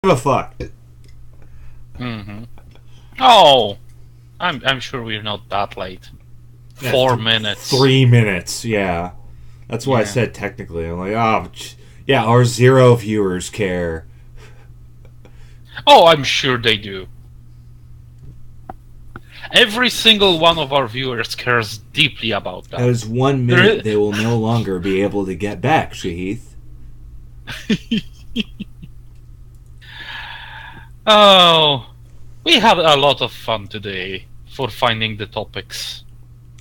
Give a fuck. Mm-hmm. Oh, I'm sure we're not that late. Yeah, 4 minutes. 3 minutes, yeah. That's why I Yeah. said technically. I'm like, oh, yeah, our 0 viewers care. Oh, I'm sure they do. Every single one of our viewers cares deeply about that. That is 1 minute There they will no longer be able to get back, Shahith. is... Oh, we had a lot of fun today for finding the topics.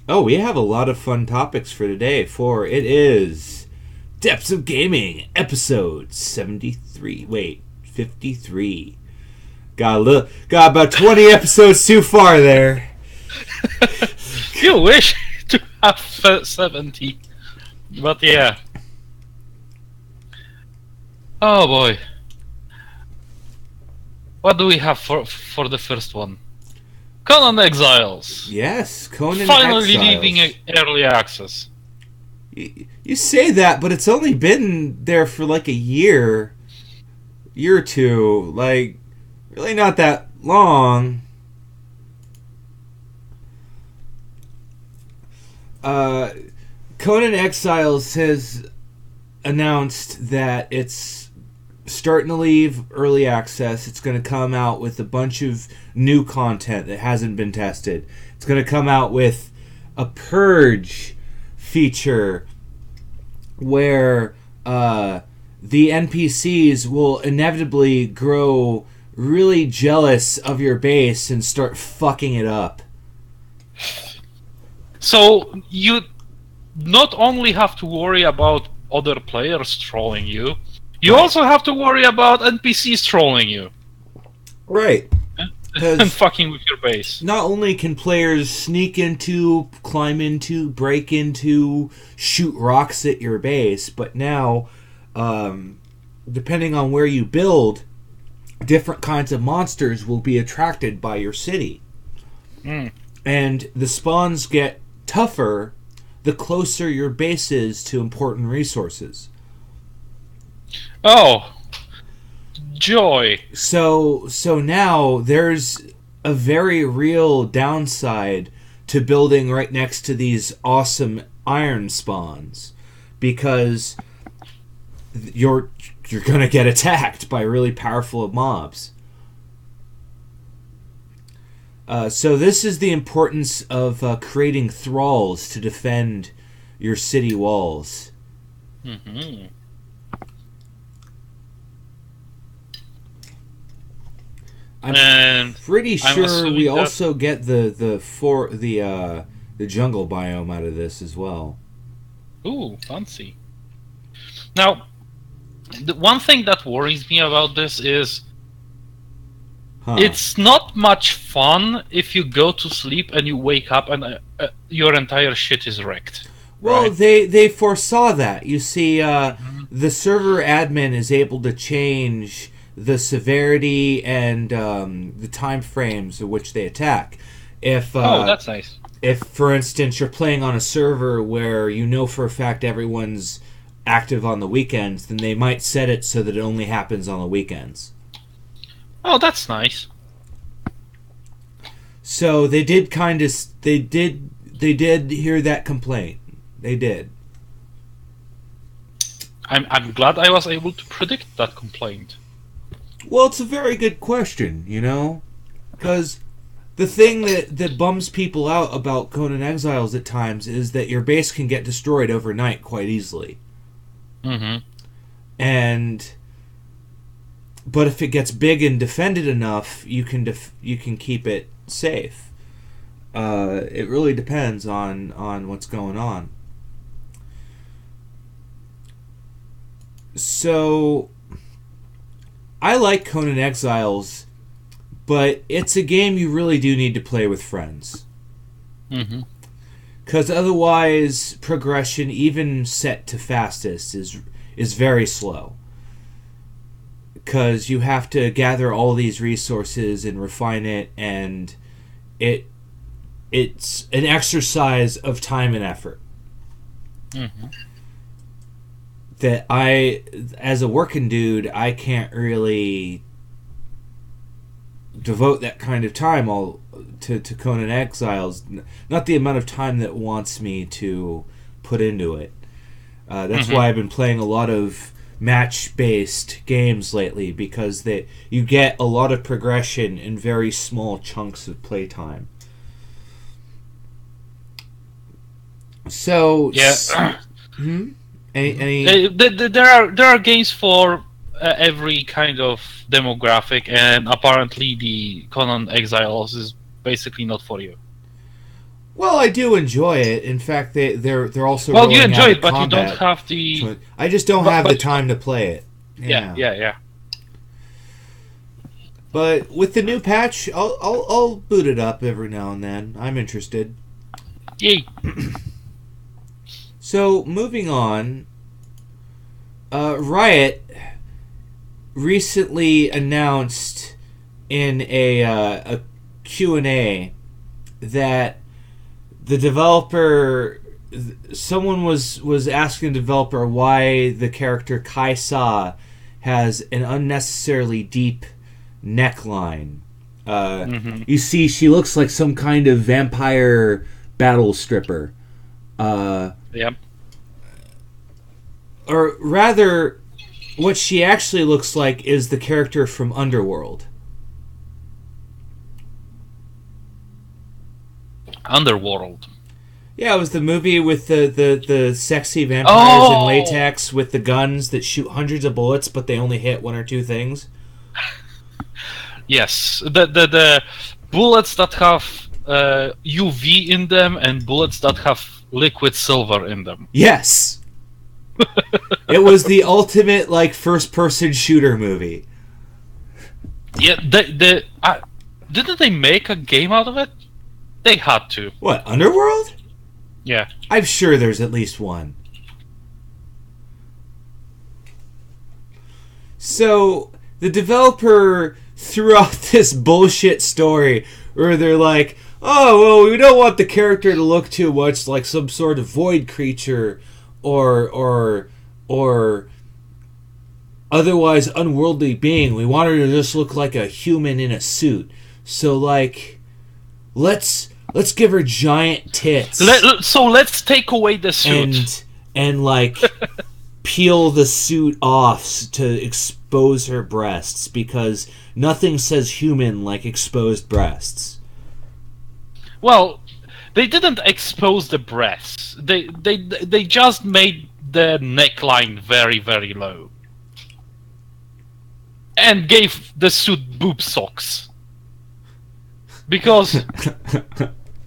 Oh, we have a lot of fun topics for today, for it is Depths of Gaming, episode 73. Wait, 53. Got about 20 episodes too far there. You wish to have 70. But yeah. Oh boy. What do we have for the first one? Conan Exiles. Yes, Conan Finally Exiles. leaving early access. You say that, but it's only been there for like a year or two. Like, really not that long. Conan Exiles has announced that it's starting to leave early access. It's going to come out with a bunch of new content that hasn't been tested. It's going to come out with a purge feature where the NPCs will inevitably grow really jealous of your base and start fucking it up. So you not only have to worry about other players trolling you, you Right. also have to worry about NPCs trolling you Right. and 'Cause fucking with your base. not only can players sneak into, climb into, break into, shoot rocks at your base, but now, depending on where you build, different kinds of monsters will be attracted by your city. Mm. And the spawns get tougher the closer your base is to important resources. Oh, joy. So now there's a very real downside to building right next to these awesome iron spawns, because you're going to get attacked by really powerful mobs. So this is the importance of creating thralls to defend your city walls. Mm-hmm. I'm And pretty I'm sure assuming we that- also get the jungle biome out of this as well. Ooh, fancy. Now, the one thing that worries me about this is Huh. it's not much fun if you go to sleep and you wake up and your entire shit is wrecked. Well, right? they foresaw that. You see, the server admin is able to change the severity and the time frames at which they attack. If Oh, that's nice. if, for instance, you're playing on a server where you know for a fact everyone's active on the weekends, then they might set it so that it only happens on the weekends. Oh, that's nice. So they did they did hear that complaint. They did. I'm glad I was able to predict that complaint. Well, it's a very good question, you know? Because the thing that bums people out about Conan Exiles at times is that your base can get destroyed overnight quite easily. Mm-hmm. But if it gets big and defended enough, you can keep it safe. It really depends on what's going on. So I like Conan Exiles, but it's a game you really do need to play with friends. Mm-hmm. Because otherwise, progression, even set to fastest, is very slow. Because you have to gather all these resources and refine it, and it's an exercise of time and effort. Mm-hmm. That I, as a working dude, I can't really devote that kind of time all to Conan Exiles. Not the amount of time that wants me to put into it. That's why I've been playing a lot of match-based games lately, because you get a lot of progression in very small chunks of playtime. So Yeah. any There are games for every kind of demographic, and apparently the Conan Exiles is basically not for you. Well, I do enjoy it. In fact, they're also Well, you rolling enjoy out it, a but you don't combat. have the. I just don't have the time to play it. Yeah. But with the new patch, I'll boot it up every now and then. I'm interested. Yay. So moving on, Riot recently announced in a Q&A that the developer, someone was asking the developer why the character Kaisa has an unnecessarily deep neckline. You see, she looks like some kind of vampire battle stripper. Yep. Or rather, what she actually looks like is the character from Underworld. Underworld. Yeah, it was the movie with the sexy vampires in latex with the guns that shoot hundreds of bullets, but they only hit one or two things. Yes, the bullets that have UV in them and bullets that have liquid silver in them. Yes, it was the ultimate first-person shooter movie. Yeah, didn't they make a game out of it? They had to. What, Underworld? Yeah. I'm sure there's at least one. So, the developer threw out this bullshit story where they're like, oh, well, we don't want the character to look too much like some sort of void creature or otherwise unworldly being. We want her to just look like a human in a suit. So, let's give her giant tits. So let's take away the suit. And peel the suit off to expose her breasts, because nothing says human like exposed breasts. Well, they didn't expose the breasts. They just made the neckline very, very low. And gave the suit boob socks. Because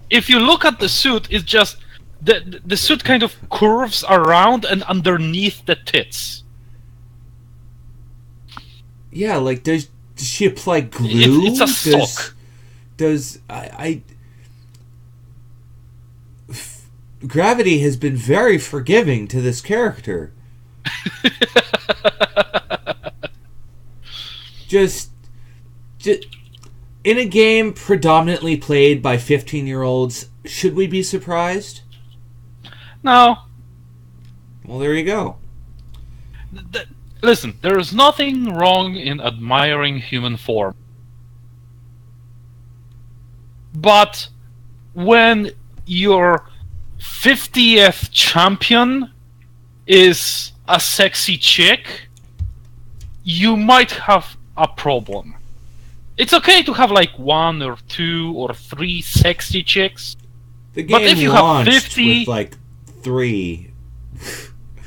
if you look at the suit, it's just the suit kind of curves around and underneath the tits. Yeah, does she apply glue? It's a sock. Gravity has been very forgiving to this character. just in a game predominantly played by 15-year-olds, should we be surprised? No. Well, there you go. Listen, there is nothing wrong in admiring human form. But when your 50th champion is a sexy chick, you might have a problem. It's okay to have one or two or three sexy chicks. The game but if you launched have 50 with 3.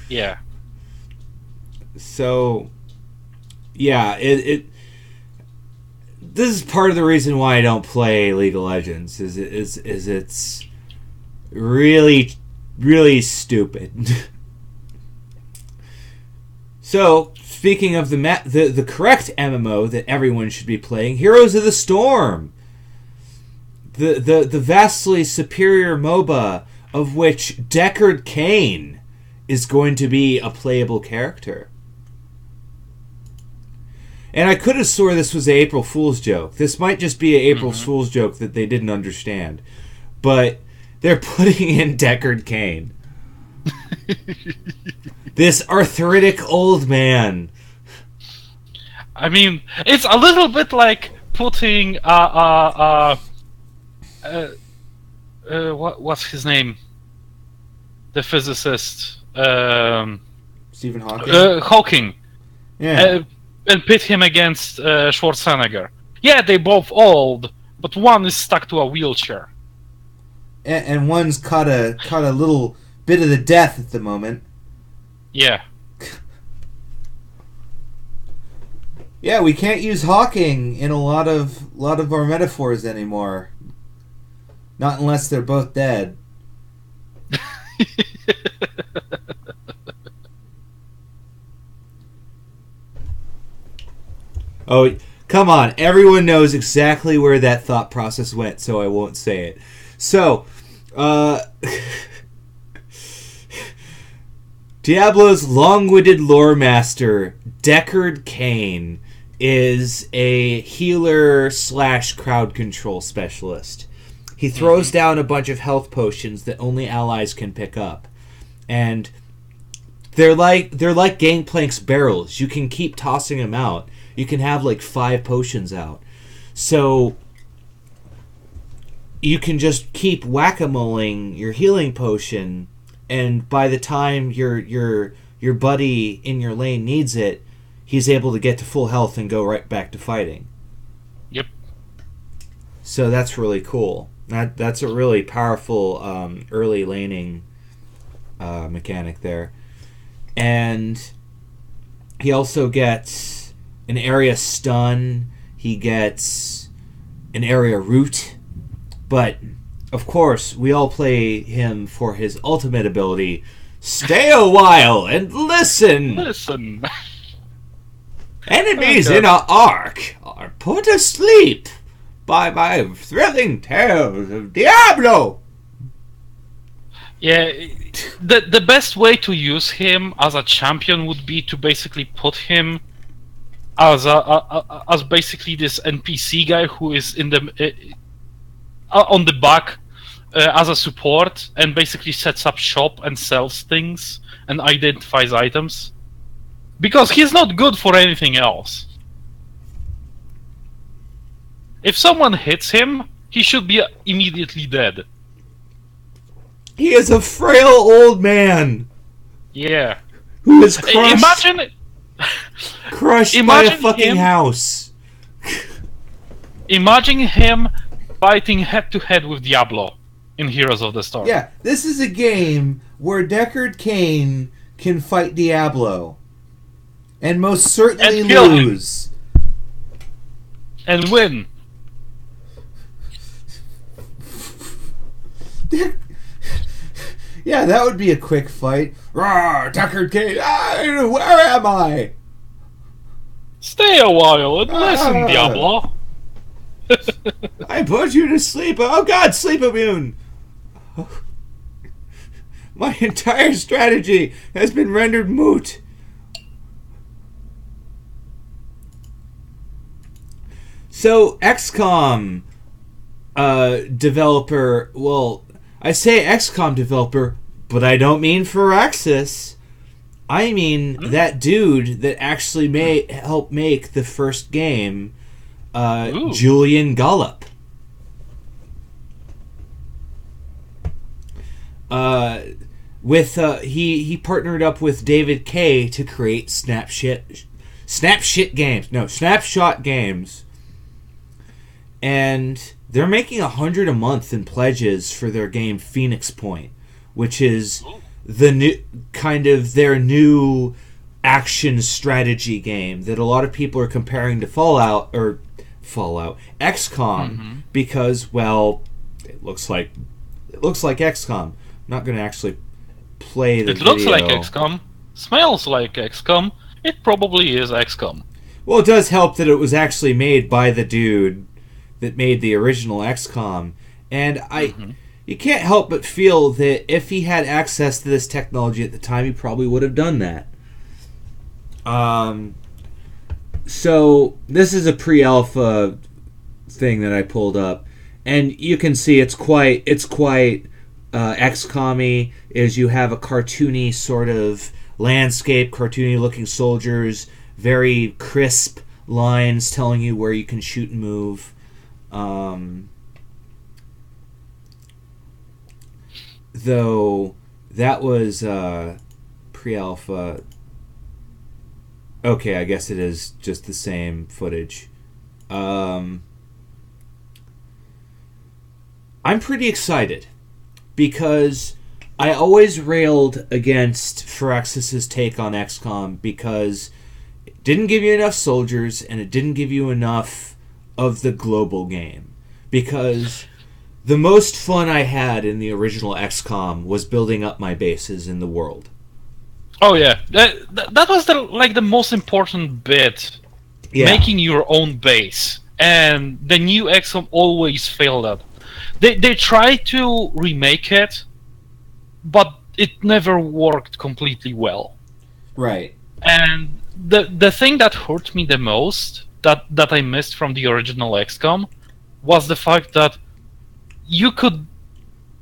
Yeah. So yeah, it this is part of the reason why I don't play League of Legends. Is it's really, really stupid. So, speaking of the correct MMO that everyone should be playing, Heroes of the Storm, the vastly superior MOBA of which Deckard Cain is going to be a playable character. And I could have swore this was an April Fool's joke. This might just be an April Fool's joke that they didn't understand. But they're putting in Deckard Cain. This arthritic old man. I mean, it's a little bit like putting what's his name? The physicist, Stephen Hawking. Hawking, Yeah. and pit him against Schwarzenegger. Yeah, they both old, but one is stuck to a wheelchair. And one's caught a little bit of the death at the moment. Yeah. Yeah, we can't use Hawking in a lot of our metaphors anymore. Not unless they're both dead. Oh, come on. Everyone knows exactly where that thought process went, so I won't say it. So, Diablo's long-winded lore master, Deckard Cain, is a healer / crowd control specialist. He throws down a bunch of health potions that only allies can pick up. And they're like Gangplank's barrels. You can keep tossing them out. You can have like 5 potions out. So you can just keep whack-a-moling your healing potion, and by the time your buddy in your lane needs it, he's able to get to full health and go right back to fighting. Yep. So that's really cool. That's a really powerful early laning mechanic there. And he also gets an area stun. He gets an area root. But, of course, we all play him for his ultimate ability. Stay a while and listen! Listen. Enemies in our arc are put asleep by my thrilling tales of Diablo! Yeah, the best way to use him as a champion would be to basically put him as as basically this NPC guy who is in the on the back as a support, and basically sets up shop and sells things and identifies items, because he's not good for anything else. If someone hits him, he should be immediately dead. He is a frail old man. Yeah. Who is crushed, Imagine by a fucking house. Imagine him fighting head to head with Diablo in Heroes of the Storm. Yeah, this is a game where Deckard Cain can fight Diablo. And most certainly And kill him. lose. And win. Yeah, that would be a quick fight. Rawr, Deckard Cain, where am I? Stay a while and listen, Diablo. I put you to sleep. Oh god, sleep immune. My entire strategy has been rendered moot. So, XCOM developer, well, I say XCOM developer, but I don't mean Firaxis. I mean that dude that actually helped make the first game, Julian Gollop. He partnered up with David Kay to create Snapshot Games. And they're making 100 a month in pledges for their game Phoenix Point, which is the new their new action strategy game that a lot of people are comparing to Fallout XCOM, because, well, it looks like XCOM. I'm not going to actually play the video. It looks like XCOM, smells like XCOM. It probably is XCOM. Well, it does help that it was actually made by the dude that made the original XCOM, and you can't help but feel that if he had access to this technology at the time, he probably would have done that. So this is a pre-alpha thing that I pulled up, and you can see it's quite XCOM-y. Is you have a cartoony sort of landscape, cartoony looking soldiers, very crisp lines telling you where you can shoot and move. Though that was pre-alpha. Okay, I guess it is just the same footage. I'm pretty excited because I always railed against Firaxis's take on XCOM because it didn't give you enough soldiers and it didn't give you enough of the global game. Because the most fun I had in the original XCOM was building up my bases in the world. Oh yeah, that was the most important bit, making your own base, and the new XCOM always failed at. They tried to remake it, but it never worked completely well. Right. And the thing that hurt me the most that I missed from the original XCOM was the fact that you could.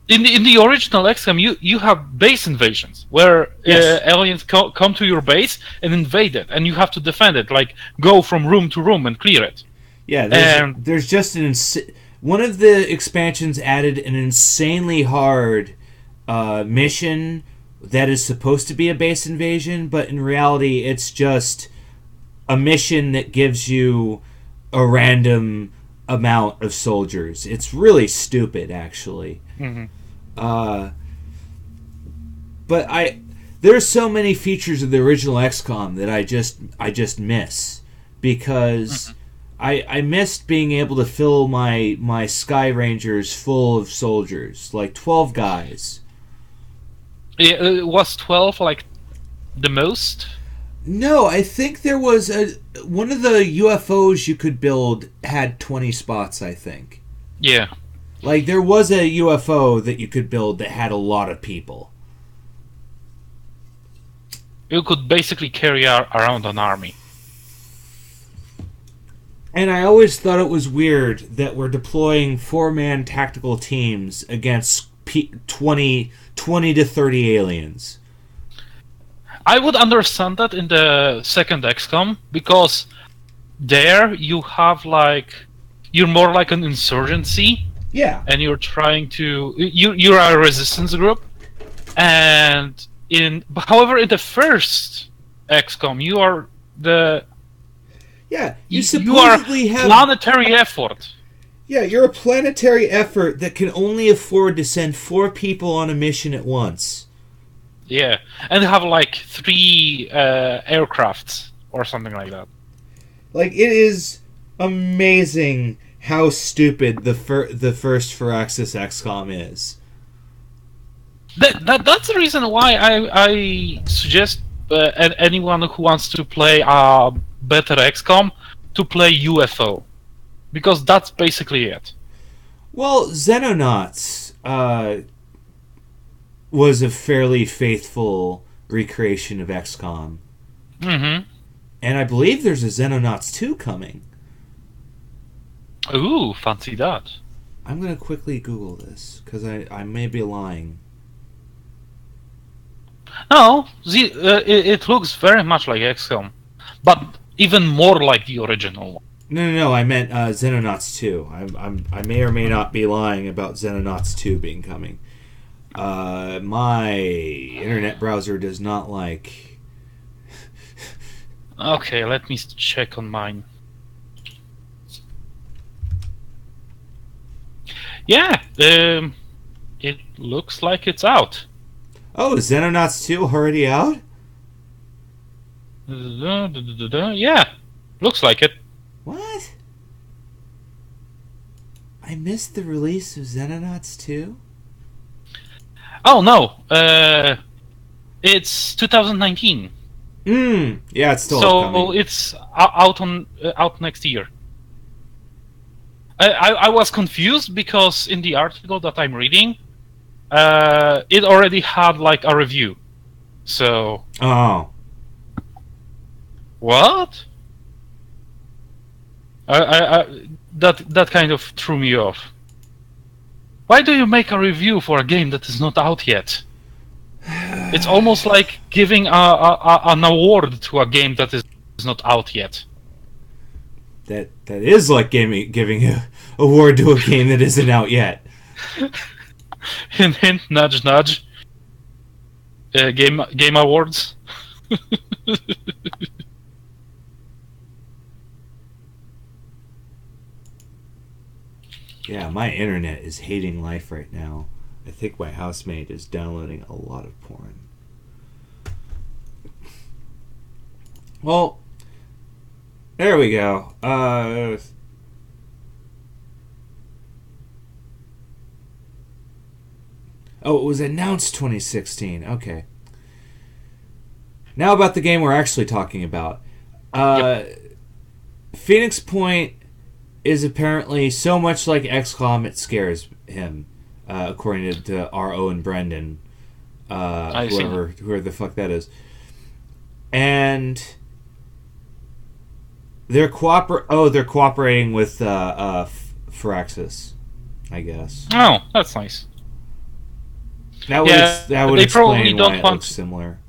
In the original XCOM, you have base invasions where aliens come to your base and invade it, and you have to defend it, like go from room to room and clear it. Yeah, there's just one of the expansions added an insanely hard mission that is supposed to be a base invasion, but in reality, it's just a mission that gives you a random amount of soldiers. It's really stupid, actually. Mm-hmm. But there's so many features of the original XCOM that I just miss because I missed being able to fill my Sky Rangers full of soldiers, like 12 guys. It was 12 like the most? No, I think there was one of the UFOs you could build had 20 spots, I think. Yeah. Like, there was a UFO that you could build that had a lot of people. You could basically carry around an army. And I always thought it was weird that we're deploying 4-man tactical teams against 20 to 30 aliens. I would understand that in the second XCOM, because there you have you're more like an insurgency. Yeah. And you're trying to you're a resistance group, and however in the first XCOM you are you supposedly have planetary effort. Yeah, you're a planetary effort that can only afford to send 4 people on a mission at once. Yeah, and have 3 aircrafts or something like that. Like, it is amazing how stupid the first Firaxis XCOM is. That's the reason why I suggest anyone who wants to play a better XCOM to play UFO, because that's basically it. Well, Xenonauts was a fairly faithful recreation of XCOM. Mm-hmm. And I believe there's a Xenonauts 2 coming. Ooh, fancy that. I'm going to quickly Google this, because I may be lying. No, it looks very much like XCOM, but even more like the original one. No, I meant Xenonauts 2. I may or may not be lying about Xenonauts 2 being coming. My internet browser does not like... Okay, let me check on mine. Yeah, it looks like it's out. Oh, is Xenonauts 2 already out? Yeah, looks like it. What? I missed the release of Xenonauts 2? Oh no, it's 2019. Yeah, it's still so upcoming. It's out next year. I was confused because in the article that I'm reading, it already had a review. So. Oh. What? That kind of threw me off. Why do you make a review for a game that is not out yet? It's almost like giving an award to a game that is not out yet. that is like giving a award to a game that isn't out yet. Hint, hint, nudge, nudge. Game awards. Yeah, my internet is hating life right now. I think my housemate is downloading a lot of porn. Well, there we go. Oh, it was announced 2016. Okay. Now about the game we're actually talking about. Phoenix Point is apparently so much like XCOM it scares him, according to R.O. and Brendan, whoever the fuck that is. And they're cooperating with Firaxis, I guess. Oh, that's nice. That would explain why it looks similar.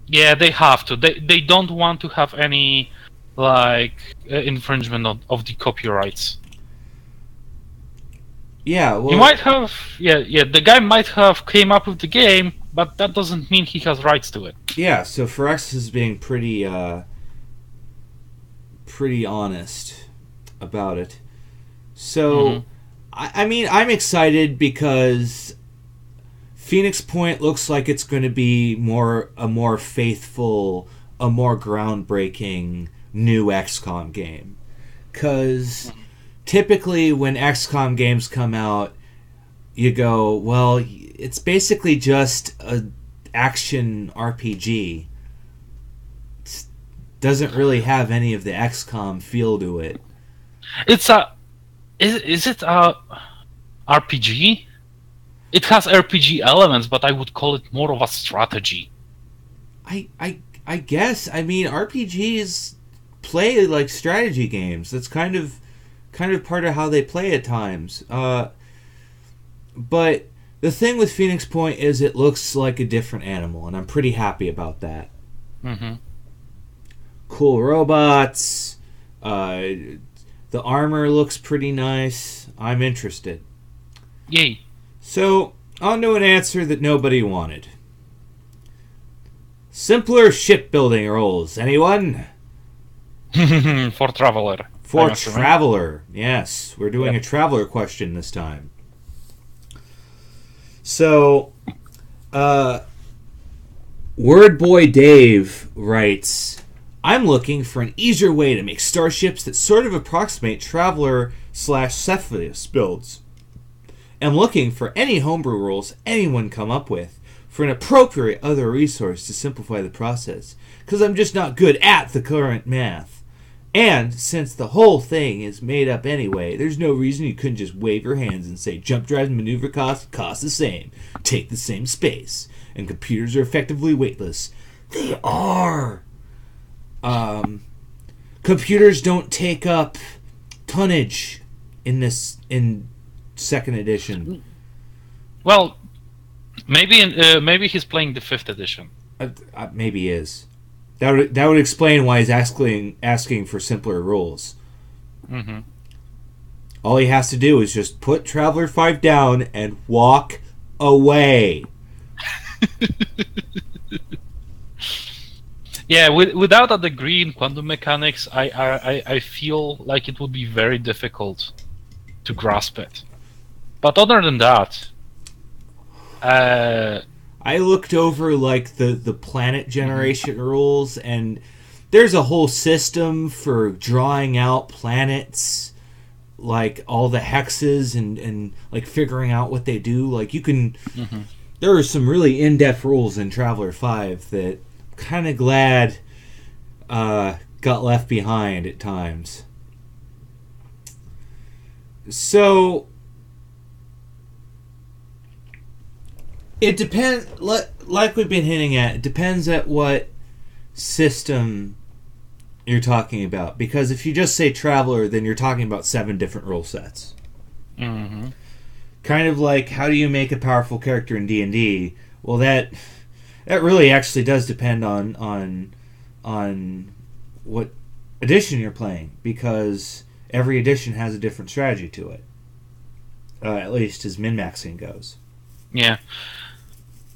Yeah, they have to. They don't want to have any infringement of the copyrights. Yeah, well, you might have. Yeah. The guy might have came up with the game, but that doesn't mean he has rights to it. Yeah, so Firaxis is being pretty honest about it. So, I mean, I'm excited because Phoenix Point looks like it's going to be a more faithful, a more groundbreaking new XCOM game. Because typically when XCOM games come out, you go, well, it's basically just an action RPG. It doesn't really have any of the XCOM feel to it. Is it a RPG? It has RPG elements, but I would call it more of a strategy. I guess. I mean, RPGs play like strategy games. That's kind of part of how they play at times. But the thing with Phoenix Point is it looks like a different animal, and I'm pretty happy about that. Mm-hmm. Cool robots. The armor looks pretty nice. I'm interested. Yay. So, on to an answer that nobody wanted. Simpler shipbuilding rules. Anyone? For Traveler. For Traveler. Yes, we're doing a Traveler question this time. So, Wordboy Dave writes, I'm looking for an easier way to make starships that sort of approximate Traveler/Cephalus builds. I'm looking for any homebrew rules anyone come up with for an appropriate other resource to simplify the process, because I'm just not good at the current math. And since the whole thing is made up anyway, there's no reason you couldn't just wave your hands and say jump drives and maneuver cost the same, take the same space, and computers are effectively weightless. They are! Computers don't take up tonnage in second edition. Well, maybe he's playing the 5th edition. Maybe he is. That would explain why he's asking for simpler rules. Mm-hmm. All he has to do is just put Traveler 5 down and walk away. Yeah, without a degree in quantum mechanics, I feel like it would be very difficult to grasp it. But other than that, I looked over like the planet generation rules, and there's a whole system for drawing out planets, like all the hexes and like figuring out what they do. Like you can, there are some really in-depth rules in Traveler 5 that I'm kind of glad got left behind at times. So it depends, like we've been hinting at, it depends at what system you're talking about. Because if you just say Traveler, then you're talking about 7 different rule sets. Mm-hmm. Kind of like, how do you make a powerful character in D&D? Well, that really actually does depend on what edition you're playing, because every edition has a different strategy to it. At least as min-maxing goes. Yeah.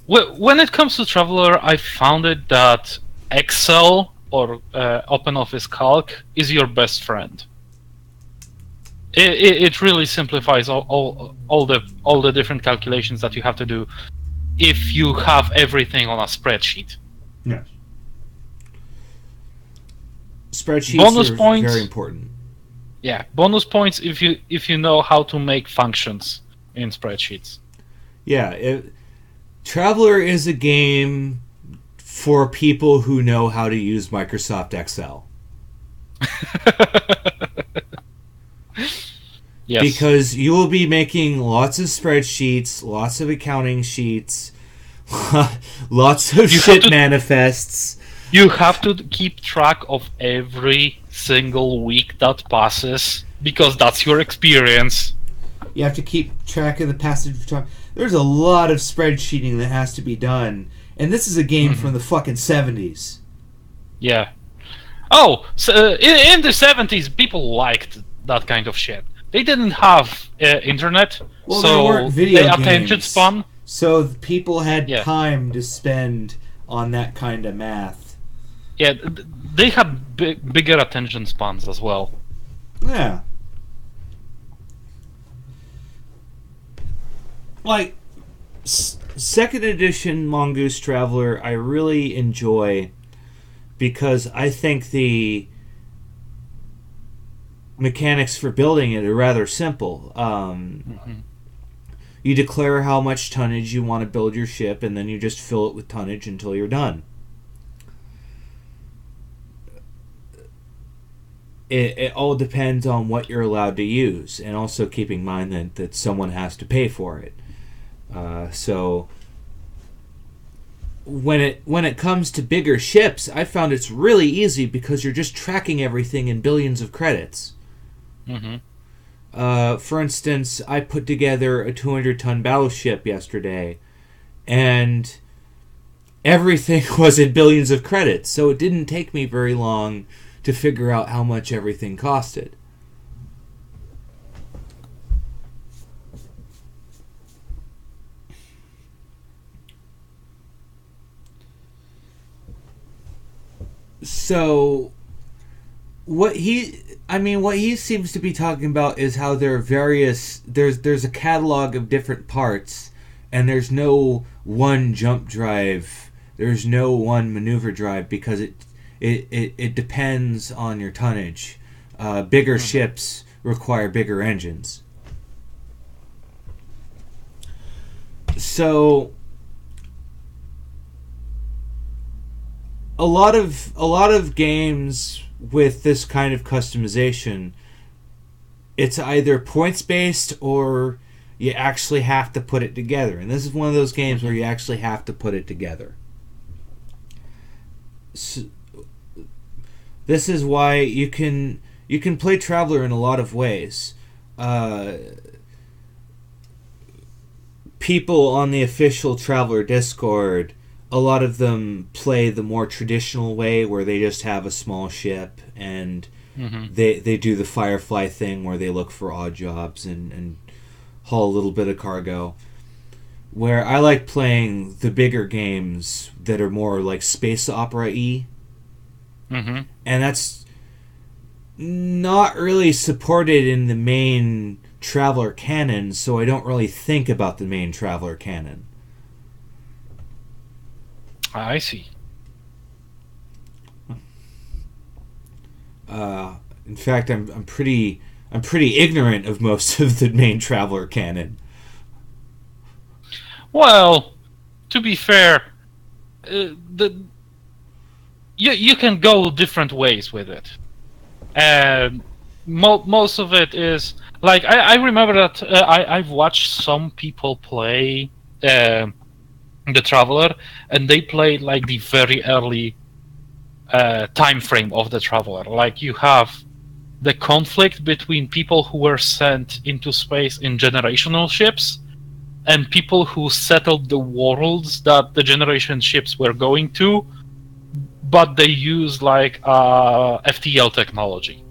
When it comes to Traveler, I found it that Excel or OpenOffice Calc is your best friend. It really simplifies all the different calculations that you have to do if you have everything on a spreadsheet. Yes. Spreadsheets Bonus are points, very important. Yeah, bonus points if you know how to make functions in spreadsheets. Yeah, Traveler is a game for people who know how to use Microsoft Excel. Yes. Because you will be making lots of spreadsheets, lots of accounting sheets, lots of shit manifests. You have to keep track of every single week that passes, because that's your experience. You have to keep track of the passage of time. There's a lot of spreadsheeting that has to be done. And this is a game from the fucking 70s. Yeah. Oh, so, in the 70s, people liked that kind of shit. They didn't have internet, well, so there weren't video games, attention span. So people had time to spend on that kind of math. Yeah, they had bigger attention spans as well. Yeah. Like, second edition Mongoose Traveler, I really enjoy, because I think the mechanics for building it are rather simple. You declare how much tonnage you want to build your ship, and then you just fill it with tonnage until you're done. It all depends on what you're allowed to use, and also keeping in mind that someone has to pay for it. So when it comes to bigger ships, I found it's really easy because you're just tracking everything in billions of credits. For instance, I put together a 200-ton battleship yesterday, and everything was in billions of credits, so it didn't take me very long to figure out how much everything costed. So what he seems to be talking about is how there are there's a catalog of different parts, and there's no one jump drive, there's no one maneuver drive, because it depends on your tonnage. Bigger ships require bigger engines. So a lot of games with this kind of customization, it's either points based or you actually have to put it together. And this is one of those games where you actually have to put it together. So, this is why you can play Traveler in a lot of ways. People on the official Traveler Discord, a lot of them play the more traditional way, where they just have a small ship and they do the Firefly thing where they look for odd jobs and haul a little bit of cargo. Where I like playing the bigger games that are more like space opera-y. And that's not really supported in the main Traveler canon, so I don't really think about the main Traveler canon. I see. In fact, I'm pretty ignorant of most of the main Traveler canon. Well, to be fair, you can go different ways with it. Most of it is like I remember that I've watched some people play the Traveler, and they played like the very early time frame of the Traveler. Like you have the conflict between people who were sent into space in generational ships and people who settled the worlds that the generation ships were going to, but they use like FTL technology,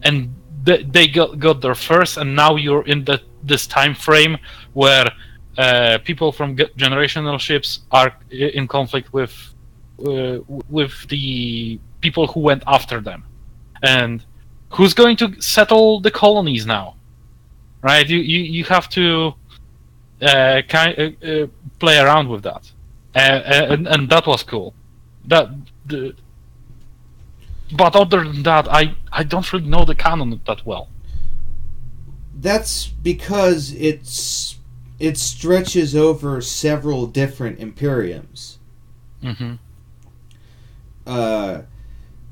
and they got there first, and now you're in this time frame where people from generational ships are in conflict with the people who went after them, and who's going to settle the colonies now, right? You have to play around with that, and that was cool. That the, but other than that, I don't really know the canon that well. That's because it stretches over several different Imperiums. Mm-hmm.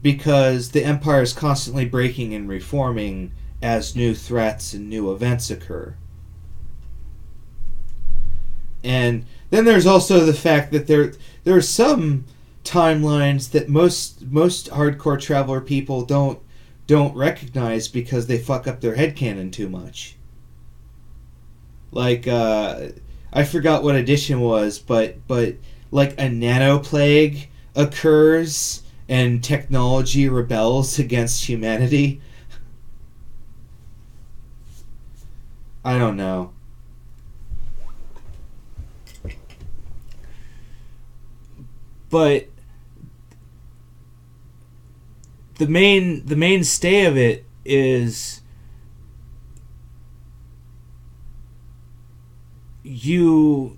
Because the Empire is constantly breaking and reforming as new threats and new events occur. And then there's also the fact that there are some timelines that most hardcore Traveler people don't recognize because they fuck up their headcanon too much. Like I forgot what edition was, but like a nanoplague occurs and technology rebels against humanity. I don't know. But the mainstay of it is you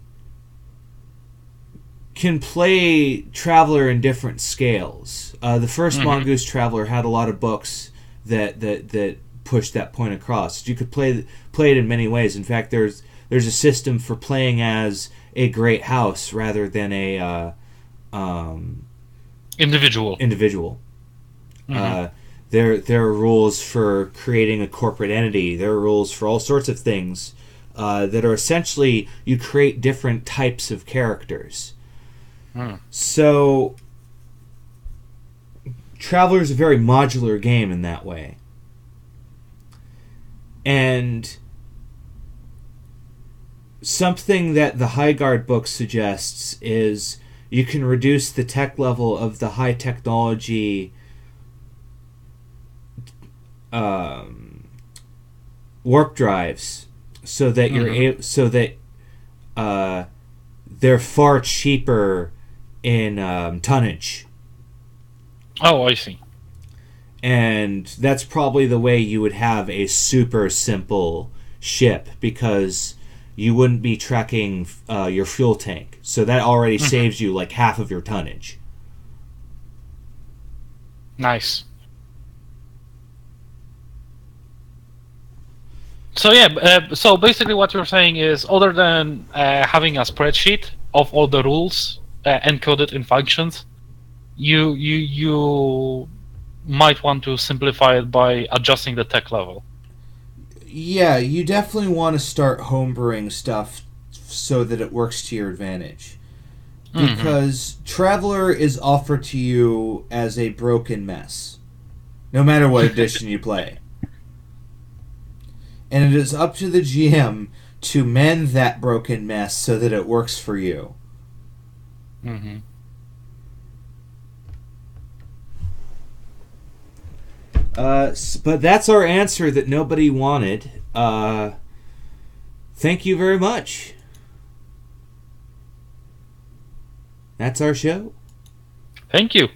can play Traveler in different scales. The first Mongoose Traveler had a lot of books that pushed that point across. You could play it in many ways. In fact, there's a system for playing as a great house rather than a individual. Mm-hmm. There are rules for creating a corporate entity. There are rules for all sorts of things that are essentially you create different types of characters. So Traveler is a very modular game in that way. And something that the High Guard book suggests is you can reduce the tech level of the high technology warp drives so that they're far cheaper in tonnage. Oh, I see. And that's probably the way you would have a super simple ship, because you wouldn't be tracking your fuel tank. So that already saves you like half of your tonnage. Nice. So yeah, so basically what you're saying is, other than having a spreadsheet of all the rules encoded in functions, you might want to simplify it by adjusting the tech level. Yeah, you definitely want to start homebrewing stuff so that it works to your advantage. Because Traveler is offered to you as a broken mess, no matter what edition you play. And it is up to the GM to mend that broken mess so that it works for you. Mm-hmm. But that's our answer that nobody wanted. Thank you very much. That's our show. Thank you.